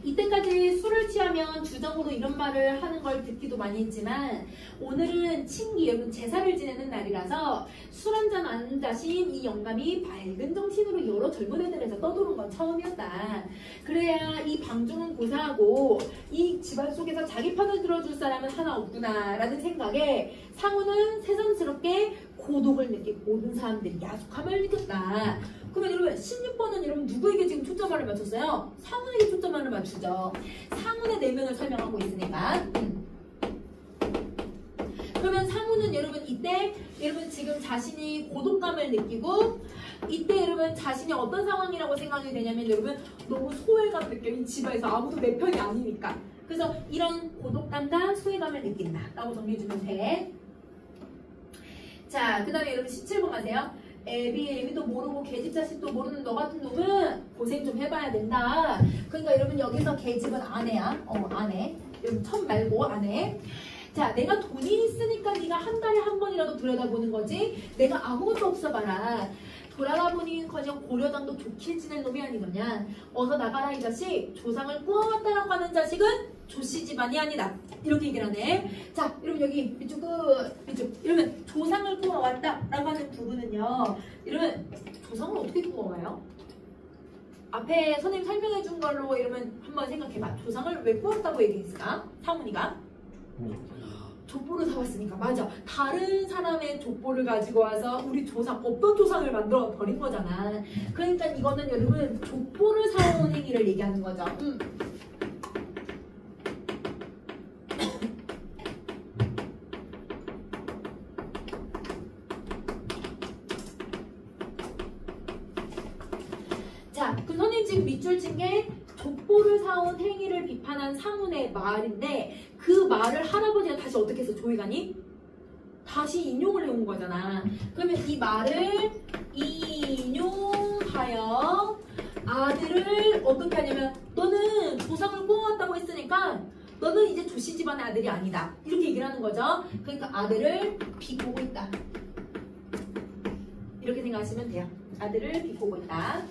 이때까지 술을 취하면 주정으로 이런 말을 하는 걸 듣기도 많이 했지만 오늘은 친기, 여러분 제사를 지내는 날이라서 술 한잔 안 자신 이 영감이 밝은 정신으로 여러 젊은 애들에서 떠도는 건 처음이었다. 그래야 이 방중은 고사하고 이 집안 속에서 자기 편을 들어줄 사람은 하나 없구나 라는 생각에 상우는 새삼스럽게 고독을 느끼고 모든 사람들이 야속함을 느꼈다. 그러면 여러분 16번은 여러분 누구에게 지금 초점을 맞췄어요? 상훈에게 초점을 맞추죠. 상훈의 내면을 설명하고 있으니까. 그러면 상훈은 여러분 이때 여러분 지금 자신이 고독감을 느끼고 이때 여러분 자신이 어떤 상황이라고 생각이 되냐면 여러분 너무 소외감 느껴. 이 집안에서 아무도 내 편이 아니니까. 그래서 이런 고독감과 소외감을 느낀다 라고 정리해주면 돼. 자, 그 다음에 여러분 17번 가세요. 애비도 모르고 계집 자식도 모르는 너 같은 놈은 고생 좀 해봐야 된다. 그러니까 여러분 여기서 계집은 아내야. 아내. 여러분 첩 말고 아내. 자, 내가 돈이 있으니까 네가 한 달에 한 번이라도 들여다보는 거지. 내가 아무것도 없어 봐라. 돌아가보니커녕 고려장도 좋게 지낼 놈이 아니더냐. 어서 나가라 이 자식. 조상을 꾸어왔다라고 하는 자식은 조씨 집안이 아니다. 이렇게 얘기를 하네. 자, 여러분 여기 밑줄 밑줄. 이러면 조상을 꾸어왔다라고 하는 부분은요. 이러면 조상을 어떻게 꾸어와요? 앞에 선생님 설명해 준 걸로 이러면 한번 생각해봐. 조상을 왜 꾸었다고 얘기했을까? 사문이가 족보를 사왔으니까. 맞아. 다른 사람의 족보를 가지고 와서 우리 조상, 어떤 조상을 만들어 버린 거잖아. 그러니까 이거는 여러분 족보를 사온 행위를 얘기하는 거죠. 자, 그럼 선생님 지금 밑줄 친 게 족보를 사온 행위를 비판한 상훈의 말인데 그 말을 할아버지가 다시 어떻게 했어? 조이간이? 다시 인용을 해온 거잖아. 그러면 이 말을 인용하여 아들을 어떻게 하냐면 너는 조상을 꾸어왔다고 했으니까 너는 이제 조씨 집안의 아들이 아니다. 이렇게 얘기를 하는 거죠. 그러니까 아들을 비꼬고 있다. 이렇게 생각하시면 돼요. 아들을 비꼬고 있다.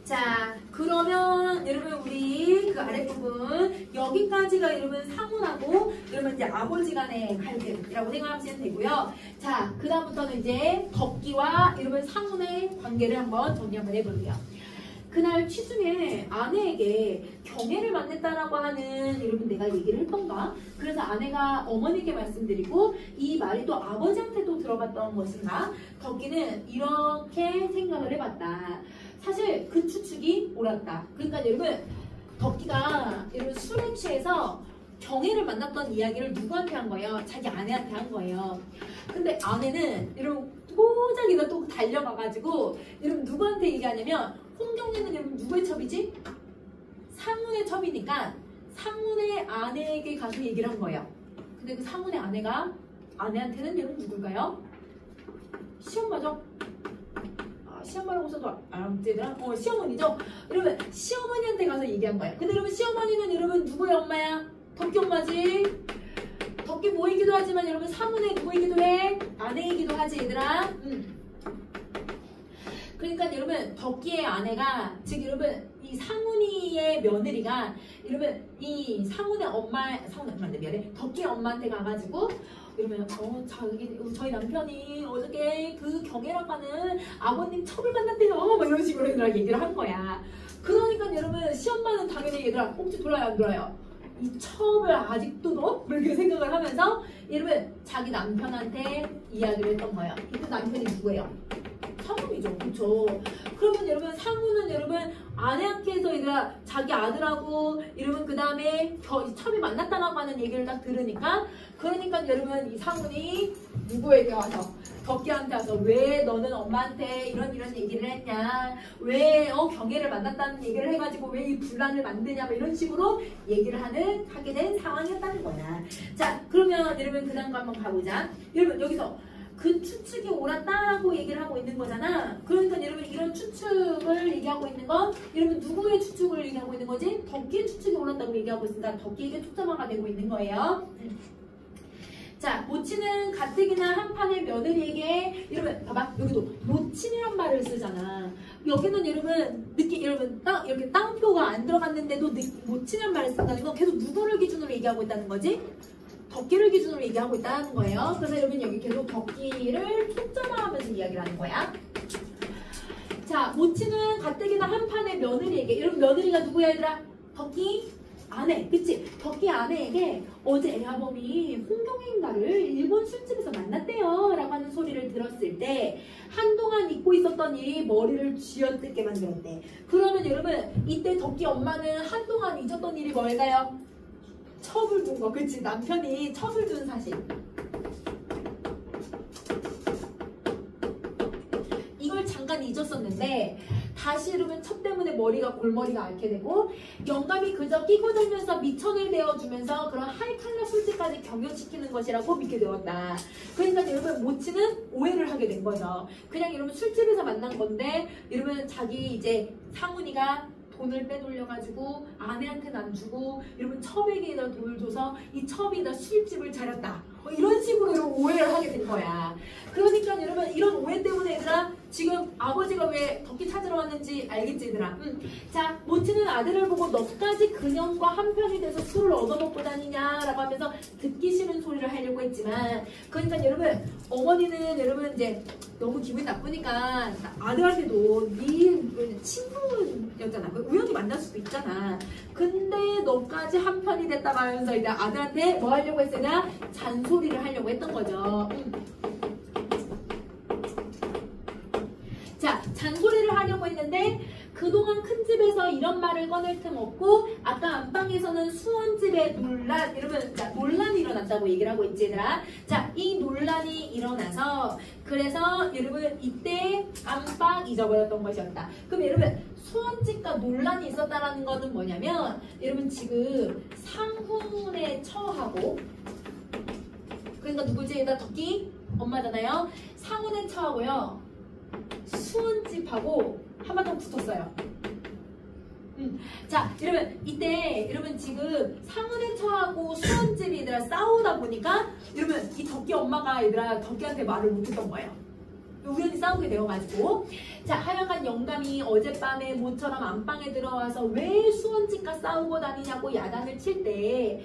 자, 그러면 여러분 우리 그 아랫부분 여기까지가 여러분 상훈하고 여러분 이제 아버지 간의 갈등이라고 생각하시면 되고요. 자, 그 다음부터는 이제 덕기와 여러분 상훈의 관계를 한번 정리 한번 해볼게요. 그날 취중에 아내에게 경애를 만났다라고 하는 여러분 내가 얘기를 했던가? 그래서 아내가 어머니께 말씀드리고 이 말이 또 아버지한테도 들어갔던 것인가? 덕기는 이렇게 생각을 해봤다. 사실 그 추측이 옳았다. 그러니까 여러분 덕기가 여러분 술에 취해서 경혜를 만났던 이야기를 누구한테 한 거예요? 자기 아내한테 한 거예요. 근데 아내는 여러분 꼬자기가 또 달려가가지고 여러분 누구한테 얘기하냐면 홍경래는 여러분 누구의 첩이지? 상훈의 첩이니까 상훈의 아내에게 가서 얘기를 한 거예요. 근데 그 상훈의 아내가 아내한테는 여러분 누굴까요? 시엄마죠? 시엄마라고 써도 알았지라? 시어머니죠? 여러분 시어머니한테 가서 얘기한 거예요. 근데 여러분 시어머니는 여러분 누구의 엄마야? 덕기 엄마지? 덕기 뭐이기도 하지만 여러분 상훈의 누구이기도 해? 아내이기도 하지 얘들아. 그러니까 여러분 덕기의 아내가 즉 여러분 이 상훈이의 며느리가 여러분 이 상훈의 상훈의 미안해 덕기의 엄마한테 가가지고 이러면 저희 남편이 어저께 그 경혜라고 하는 아버님 첩을 만났대요 막 이런 식으로 얘기를 한 거야. 그러니까 여러분 시엄마는 당연히 얘들아 혹시 돌아요 안 돌아요? 이 첩을 아직도 너? 이렇게 생각을 하면서 여러분 자기 남편한테 이야기를 했던 거예요. 이때 남편이 누구예요? 상훈이죠. 그쵸? 그러면 여러분 상훈은 여러분 아내한테서 얘들아 자기 아들하고 여러분 그 다음에 첩이 만났다라고 하는 얘기를 딱 들으니까 그러니까 여러분 이 상훈이 누구에게 와서 덕기한테 와서 왜 너는 엄마한테 이런 얘기를 했냐 왜 경혜를 만났다는 얘기를 해가지고 왜 이 분란을 만드냐 뭐 이런 식으로 얘기를 하게 된 상황이었다는 거야. 자 그러면 여러분 그 다음 거 한번 가보자. 여러분 여기서 그 추측이 옳았다라고 얘기를 하고 있는 거잖아. 그러니까 여러분 이런 추측을 얘기하고 있는 건 여러분 누구의 추측을 얘기하고 있는 거지? 덕기의 추측이 옳았다고 얘기하고 있으니까 덕기에게 초점화가 되고 있는 거예요. 자, 모친은 가뜩이나 한판의 며느리에게 여러분 봐봐 여기도 모친이란 말을 쓰잖아. 여기는 여러분 여러분 이렇게 따옴표가 안 들어갔는데도 모친이란 말을 쓴다는 건 계속 누구를 기준으로 얘기하고 있다는 거지? 덕기를 기준으로 얘기하고 있다는 거예요. 그래서 여러분 여기 계속 덕기를 초점화하면서 이야기를 하는 거야. 자, 모친은 가뜩이나 한판의 며느리에게 여러분 며느리가 누구야 얘들아? 덕기 아내, 그치? 덕기 아내에게 어제 애아범이 홍경인가를 일본 술집에서 만났대요 라고 하는 소리를 들었을 때 한동안 잊고 있었던 일이 머리를 쥐어뜯게 만들었대. 그러면 여러분 이때 덕기 엄마는 한동안 잊었던 일이 뭘까요? 첩을 둔 거, 그치? 남편이 첩을 둔 사실. 이걸 잠깐 잊었었는데 다시 이러면 첩 때문에 머리가 골머리가 앓게 되고 영감이 그저 끼고 들면서 미천을 되어주면서 그런 하이칼라 술집까지 경영시키는 것이라고 믿게 되었다. 그러니까 여러분 모친은 오해를 하게 된 거죠. 그냥 여러분 술집에서 만난 건데 여러분 자기 이제 상훈이가 돈을 빼돌려가지고 아내한테는 안 주고 여러분 첩에게다 돈을 줘서 이 첩이다 술집을 차렸다 이런 식으로 여러분 오해를 하게 된 거야. 그러니까 여러분 이런 오해 때문에 얘들아 지금 아버지가 왜 덕기 찾으러 왔는지 알겠지 얘들아? 자 모친은 아들을 보고 너까지 그년과 한편이 돼서 술을 얻어먹고 다니냐라고 하면서 듣기 싫은 소리를 하려고 했지만 그러니까 여러분 어머니는 여러분 이제 너무 기분이 나쁘니까 아들한테도 네 친구였잖아. 우연히 만날 수도 있잖아. 근데 너까지 한편이 됐다 말하면서 이제 아들한테 뭐 하려고 했으냐? 잔소리를 하려고 했던 거죠. 자, 잔소리를 하려고 했는데 그동안 큰 집에서 이런 말을 꺼낼 틈 없고 아까 안방에서는 수원집의 논란 여러분 자, 논란이 일어났다고 얘기를 하고 있지 얘들아. 자, 이 논란이 일어나서 그래서 여러분 이때 안방 잊어버렸던 것이었다. 그럼 여러분 수원집과 논란이 있었다라는 것은 뭐냐면 여러분 지금 상훈의 처하고 그러니까 누구지? 얘들아 덕기 엄마잖아요. 상훈의 처하고요 수원집하고 한바탕 붙었어요. 자, 여러분 이때 여러분 지금 상훈의 처하고 수원집이 얘들아 싸우다 보니까 여러분 이 덕기 엄마가 얘들아 덕기한테 말을 못했던 거예요. 우연히 싸우게 되어가지고 자 하여간 영감이 어젯밤에 모처럼 안방에 들어와서 왜 수원집과 싸우고 다니냐고 야단을 칠 때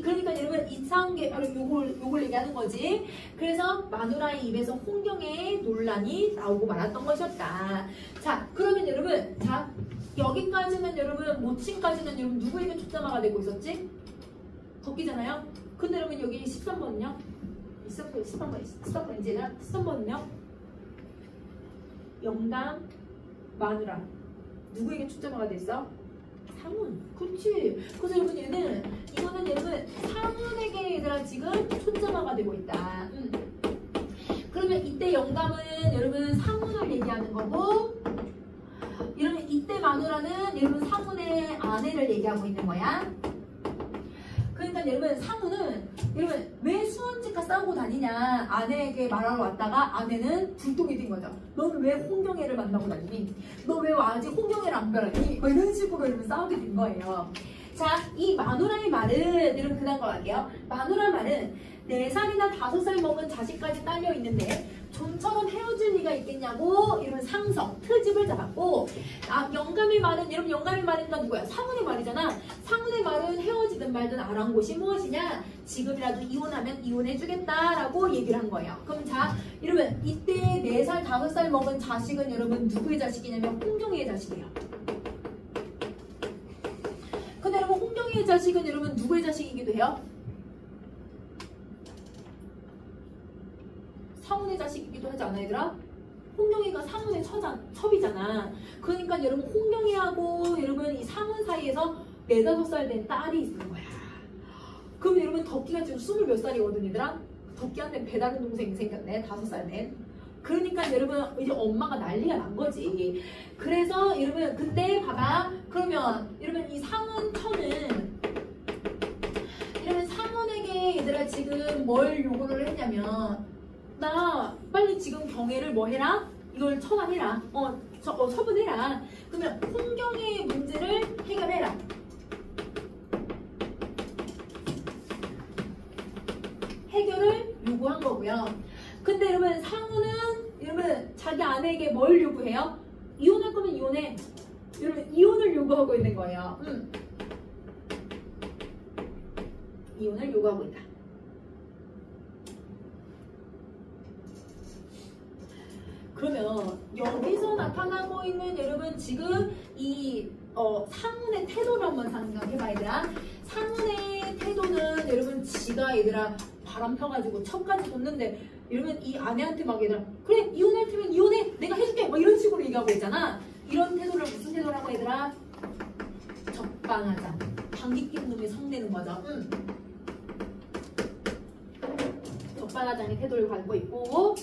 그러니까 여러분 이상한 게 바로 요걸 얘기하는 거지. 그래서 마누라의 입에서 홍경의 논란이 나오고 말았던 것이었다. 자 그러면 여러분 자 여기까지는 여러분 모친까지는 여러분 누구에게 초점화가 되고 있었지? 덕기잖아요. 근데 여러분 여기 13번은요? 13번이지 13번은요? 영감, 마누라 누구에게 초점화가 됐어? 상문. 그렇지. 그래서 여러분 얘는 이거는 여러분 상문에게 얘들아 지금 초점화가 되고 있다. 그러면 이때 영감은 여러분 상문을 얘기하는 거고, 여러분 이때 마누라는 여러분 상문의 아내를 얘기하고 있는 거야. 그러니까 여러분 상문은 여러분 왜 수원집과 싸우고 다니냐 아내에게 말하러 왔다가 아내는 불똥이 된 거죠. 너는 왜 홍경애를 만나고 다니니? 너 왜 아직 홍경애를 안 벼라니? 뭐 이런 식으로 여러분 싸우게 된 거예요. 자, 이 마누라의 말은 여러분 그다음 거 갈게요. 마누라 말은 4살이나 5살 먹은 자식까지 딸려 있는데 좀처럼 헤어질 리가 있겠냐고 이런 상성, 트집을 잡았고, 영감의 말은 여러분 영감의 말은 누구야? 상훈의 말이잖아. 상훈의 말은 헤어지든 말든 아랑곳이 무엇이냐? 지금이라도 이혼하면 이혼해주겠다라고 얘기를 한 거예요. 그럼 자, 여러분 이때 4살, 5살 먹은 자식은 여러분 누구의 자식이냐면 홍경애의 자식이에요. 근데 여러분 홍경애의 자식은 여러분 누구의 자식이기도 해요? 상훈의 자식이기도 하지 않아 얘들아? 홍경애가 상훈의 첩이잖아. 그러니까 여러분 홍경애하고 여러분 이 상훈 사이에서 4, 5살 된 딸이 있는 거야. 그럼 여러분 덕기가 지금 20 몇 살이거든 얘들아? 덕기한테 배다른 동생이 생겼네. 5살 된. 그러니까 여러분 이제 엄마가 난리가 난 거지. 그래서 여러분 근데 봐봐. 그러면 여러분 이 상훈 첩은 여러분 상훈에게 얘들아 지금 뭘 요구를 했냐면, 나 빨리 지금 경애를 뭐 해라? 이걸 처단해라. 처분해라. 그러면 홍경애의 문제를 해결해라. 해결을 요구한 거고요. 근데 여러분 상우는 여러분 자기 아내에게 뭘 요구해요? 이혼할 거면 이혼해. 여러분 이혼을 요구하고 있는 거예요. 이혼을 요구하고 있다. 그러면 여기서 나타나고 있는 여러분 지금 이 상훈의 태도를 한번 생각해봐 얘들아. 상훈의 태도는 여러분 지가 얘들아 바람 펴가지고 첩까지 뒀는데 여러분 이 아내한테 막 얘들아 그래 이혼할 테면 이혼해 내가 해줄게 막 이런 식으로 얘기하고 있잖아. 이런 태도를 무슨 태도라고 얘들아? 적반하장. 방귀 낀 놈이 성내는 거죠. 적반하장의 태도를 가지고 있고,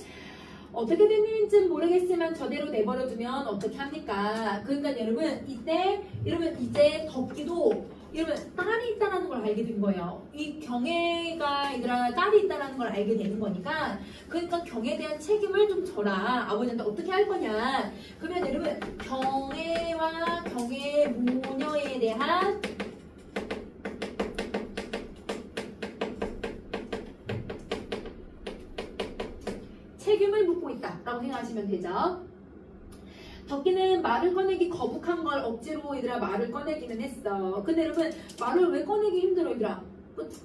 어떻게 된 일인지는 모르겠지만 저대로 내버려두면 어떻게 합니까? 그러니까 여러분 이때 여러분 이제 덕기도 여러분 딸이 있다는 걸 알게 된 거예요. 이 경애가 얘들아 딸이 있다는 걸 알게 되는 거니까, 그러니까 경애에 대한 책임을 좀 져라. 아버지한테 어떻게 할 거냐. 그러면 여러분 경애와 경애 모녀에 대한 책임을 묻고 있다라고 생각하시면 되죠. 덕기는 말을 꺼내기 거북한 걸 억지로 얘들아 말을 꺼내기는 했어. 근데 여러분 말을 왜 꺼내기 힘들어 얘들아?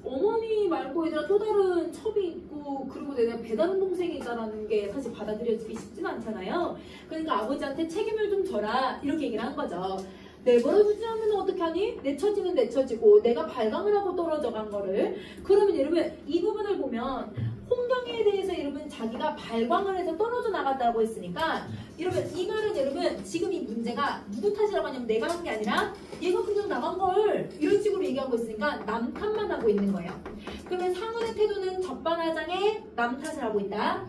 어머니 말고 얘들아 또 다른 첩이 있고 그리고 내가 배다른 동생이 있다라는 게 사실 받아들여지기 쉽지는 않잖아요. 그러니까 아버지한테 책임을 좀 져라 이렇게 얘기를 한 거죠. 내버려두지 않으면 어떻게 하니? 내 처지는 내 처지고 내가 발광을 하고 떨어져 간 거를. 그러면 여러분 이 부분을 보면 홍경애에 대해서 여러분 자기가 발광을 해서 떨어져 나갔다고 했으니까 여러분 이 말은 여러분 지금 이 문제가 누구 탓이라고 하냐면 내가 한 게 아니라 얘가 그냥 나간 걸 이런 식으로 얘기하고 있으니까 남 탓만 하고 있는 거예요. 그러면 상훈의 태도는 적반하장에 남 탓을 하고 있다.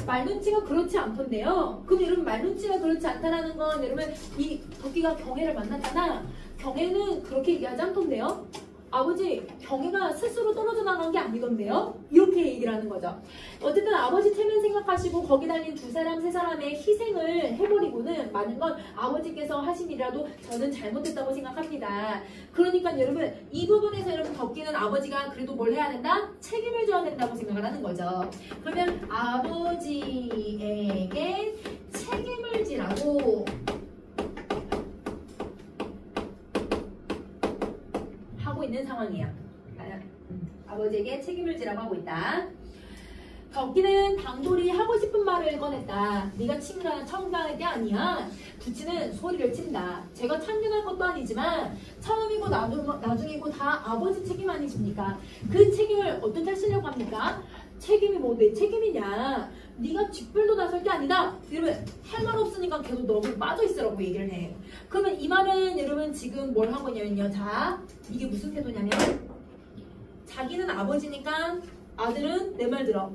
말눈치가 그렇지 않던데요. 그럼 여러분 말눈치가 그렇지 않다라는 건 여러분 이 덕기가 경애를 만났잖아. 경애는 그렇게 얘기하지 않던데요. 아버지 경애가 스스로 떨어져 나간 게 아니던데요? 이렇게 얘기를 하는 거죠. 어쨌든 아버지 체면 생각하시고 거기 달린 2사람 3사람의 희생을 해버리고는 많은 건 아버지께서 하신 일이라도 저는 잘못했다고 생각합니다. 그러니까 여러분 이 부분에서 여러분 덕기는 아버지가 그래도 뭘 해야 된다? 책임을 져야 된다고 생각을 하는 거죠. 그러면 아버지에게 책임을 지라고 있는 상황이야. 아버지에게 책임을 지라고 하고 있다. 덕기는 당돌이 하고 싶은 말을 꺼냈다. 네가 청가할 게 아니야. 부치는 소리를 친다. 제가 참견할 것도 아니지만 처음이고 나중이고 다 아버지 책임 아니십니까? 그 책임을 어떻게 하시려고 합니까? 책임이 뭐 내 책임이냐? 네가 뒷불도 나설 게 아니다. 이러면 할 말 없으니까 계속 너무 빠져 있으라고 얘기를 해. 그러면 이 말은 여러분 지금 뭘 하고 있냐면요. 자, 이게 무슨 태도냐면 자기는 아버지니까 아들은 내 말 들어.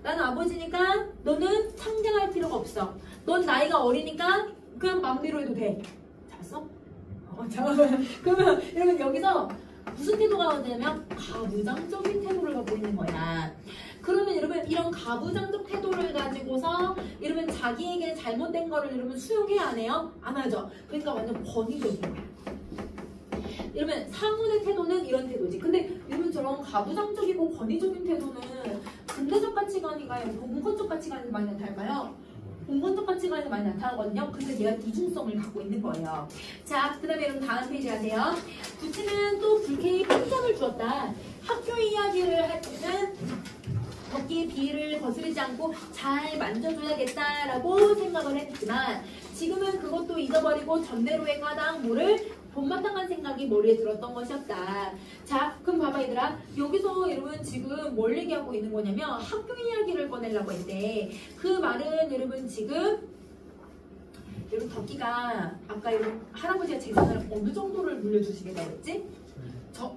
나는 아버지니까 너는 상장할 필요가 없어. 넌 나이가 어리니까 그냥 맘대로 해도 돼. 잡았어? 잠깐만. 그러면 여러분 여기서 무슨 태도가 되냐면 가부장적인 태도를 갖고 있는 거야. 그러면 여러분 이런 가부장적 태도를 가지고서 여러분 자기에게 잘못된 거를 여러분 수용해야 안 해요? 안 하죠. 그러니까 완전 권위적인 거야. 여러분 상훈의 태도는 이런 태도지. 근데 여러분 저런 가부장적이고 권위적인 태도는 근대적 가치관이가 봉건적 가치관이 많이 나타날까요? 봉건적 가치관이 많이 나타나거든요. 근데 얘가 이중성을 갖고 있는 거예요. 자, 그 다음에 여러분 다음 페이지 가세요. 부치는 또 불쾌히 핀잔을 주었다. 학교 이야기를 할 때는 덕기의 비위를 거스르지 않고 잘 만져줘야겠다라고 생각을 했지만 지금은 그것도 잊어버리고 전대로의 까닭 뭐를 본마땅한 생각이 머리에 들었던 것이었다. 자, 그럼 봐봐 얘들아. 여기서 여러분 지금 뭘 얘기하고 있는 거냐면 학교 이야기를 꺼내려고 했대. 그 말은 여러분 지금 여러분 덕기가 아까 여러분 할아버지가 재산을 어느 정도를 물려주시겠다고 했지?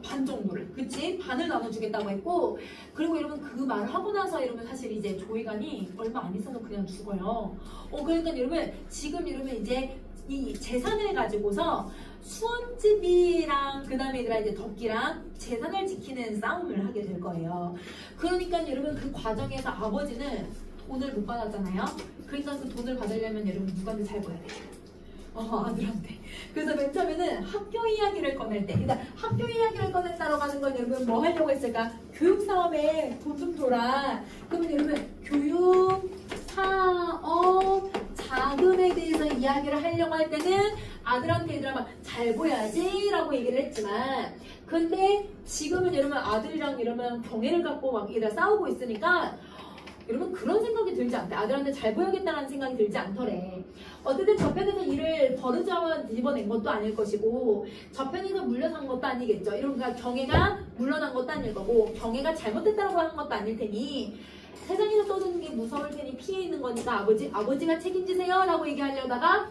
반 정도를. 그치? 반을 나눠주겠다고 했고 그리고 여러분 그 말을 하고 나서 여러분 사실 이제 조이간이 얼마 안 있어서 그냥 죽어요. 그러니까 여러분 지금 여러분 이제 이 재산을 가지고서 수원집이랑 그 다음에 이제 덕기랑 재산을 지키는 싸움을 하게 될 거예요. 그러니까 여러분 그 과정에서 아버지는 돈을 못 받았잖아요. 그러니까 그 돈을 받으려면 여러분 누구한테 잘 보여야 돼요? 아들한테. 그래서 맨 처음에는 학교 이야기를 꺼낼 때, 그러니까 학교 이야기를 꺼낸다라고 하는 건 여러분 뭐 하려고 했을까? 교육 사업에 돈 좀 줘라. 그러면 여러분 교육, 사업, 자금에 대해서 이야기를 하려고 할 때는 아들한테 얘들아 잘 보여야지 라고 얘기를 했지만 근데 지금은 여러분 아들이랑 이러면 경애를 갖고 막 얘들아 싸우고 있으니까 여러분 그런 생각이 들지 않대. 아들한테 잘 보여야겠다는 생각이 들지 않더래. 어쨌든 저편에서 일을 버르자와 뒤집어낸 것도 아닐 것이고 저편에서 물려산 것도 아니겠죠. 이러니까 경애가 물러난 것도 아닐 거고 경애가 잘못됐다고 하는 것도 아닐 테니 세상에서 떠드는 게 무서울 테니 피해 있는 거니까 아버지가 책임지세요 라고 얘기하려다가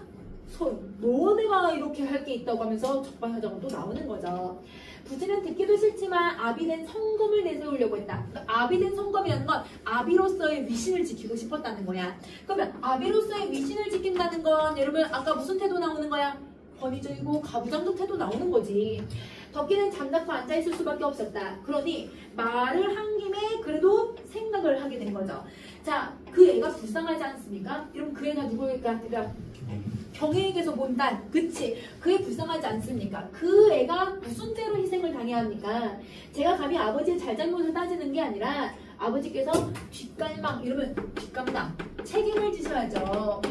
너네가 이렇게 할 게 있다고 하면서 적반하장은 또 나오는 거죠. 부지는 듣기도 싫지만 아비된 성검을 내세우려고 했다. 그러니까 아비된 성검이라는 건 아비로서의 위신을 지키고 싶었다는 거야. 그러면 아비로서의 위신을 지킨다는 건 여러분 아까 무슨 태도 나오는 거야? 권위적이고 가부장적 태도 나오는 거지. 덕기는 잠자코 앉아있을 수밖에 없었다. 그러니 말을 한 김에 그래도 생각을 하게 된 거죠. 자, 그 애가 불쌍하지 않습니까? 여러분 그 애가 누구일까? 그러니까 경애에게서 본 딸, 그치? 그게 불쌍하지 않습니까? 그 애가 무슨 죄로 희생을 당해야 합니까? 제가 감히 아버지의 잘잘못을 따지는 게 아니라 아버지께서 뒷갈망, 이러면 뒷감당, 책임을 지셔야죠.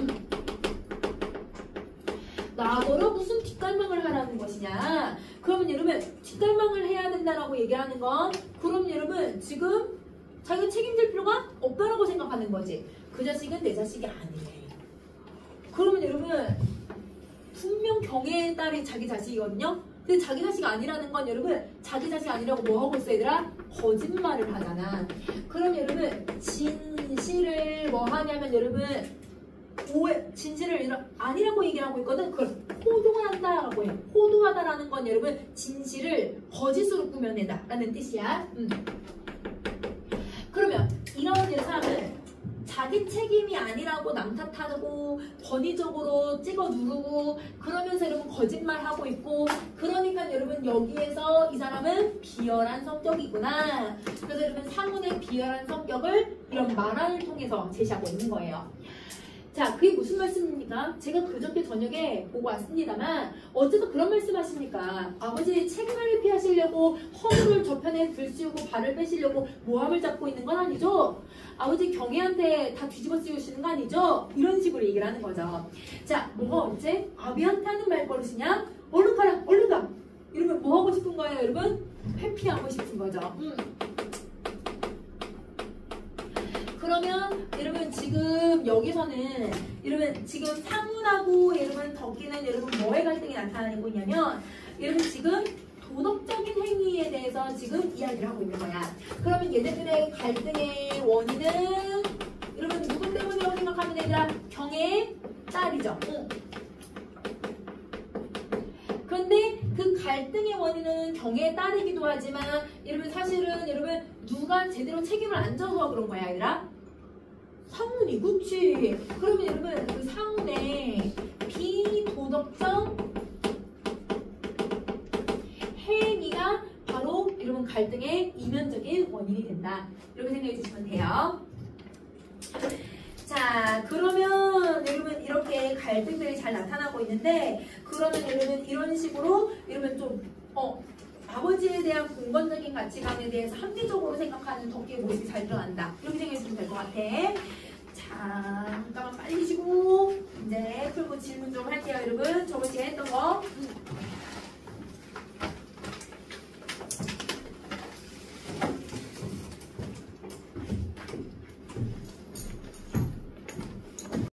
나더러 무슨 뒷갈망을 하라는 것이냐? 그러면 여러분 뒷갈망을 해야 된다라고 얘기하는 건 그럼 여러분 지금 자기가 책임질 필요가 없다라고 생각하는 거지. 그 자식은 내 자식이 아니래. 그러면 여러분 분명 경애의 딸이 자기 자식이거든요. 근데 자기 자식 아니라는 건 여러분 자기 자식 아니라고 뭐 하고 있어 얘들아? 거짓말을 하잖아. 그럼 여러분 진실을 뭐 하냐면 여러분 진실을 아니라고 얘기를 하고 있거든. 그걸 호도한다라고 해요. 호도하다라는 건 여러분 진실을 거짓으로 꾸며내다 라는 뜻이야. 그러면 이런 사람은 자기 책임이 아니라고 남 탓하고 권위적으로 찍어 누르고 그러면서 여러분 거짓말하고 있고 그러니까 여러분 여기에서 이 사람은 비열한 성격이구나. 그래서 여러분 상훈의 비열한 성격을 이런 만화를 통해서 제시하고 있는 거예요. 자, 그게 무슨 말씀입니까? 제가 그저께 저녁에 보고 왔습니다만 어째서 그런 말씀 하십니까? 아버지의 책임을 회피하시려고 허물을 저편에 들씌우고 발을 빼시려고 모함을 잡고 있는 건 아니죠? 아버지 경애한테 다 뒤집어 씌우시는 거 아니죠? 이런 식으로 얘기를 하는 거죠. 자, 뭐가 어째? 아비한테 하는 말버릇이냐? 얼른 가라! 얼른 가! 이러면 뭐 하고 싶은 거예요, 여러분? 회피하고 싶은 거죠. 그러면 여러분 지금 여기서는 여러분 지금 상훈하고 여러분 덕기는 여러분 뭐의 갈등이 나타나고 있냐면 여러분 지금 도덕적인 행위에 대해서 지금 이야기를 하고 있는 거야. 그러면 얘네들의 갈등의 원인은 여러분 누구 때문이라고 생각하면 얘들아? 경의 딸이죠. 응. 그런데 그 갈등의 원인은 경의 딸이기도 하지만 여러분 사실은 여러분 누가 제대로 책임을 안 져서 그런 거야 얘들아? 상훈이 그치? 그러면 여러분 그 상훈의 비도덕적 행위가 바로 여러분 갈등의 이면적인 원인이 된다. 이렇게 생각해 주시면 돼요. 자, 그러면 여러분 이렇게 갈등들이 잘 나타나고 있는데 그러면 여러분 이런 식으로 여러분 좀 아버지에 대한 공건적인 가치관에 대해서 합리적으로 생각하는 덕기의 모습이 잘 드러난다. 이렇게 생각해 주시면 될 것 같아. 자, 잠깐만 빨리 쉬고 이제 풀고 질문 좀 할게요, 여러분. 저번 시간에 했던 거.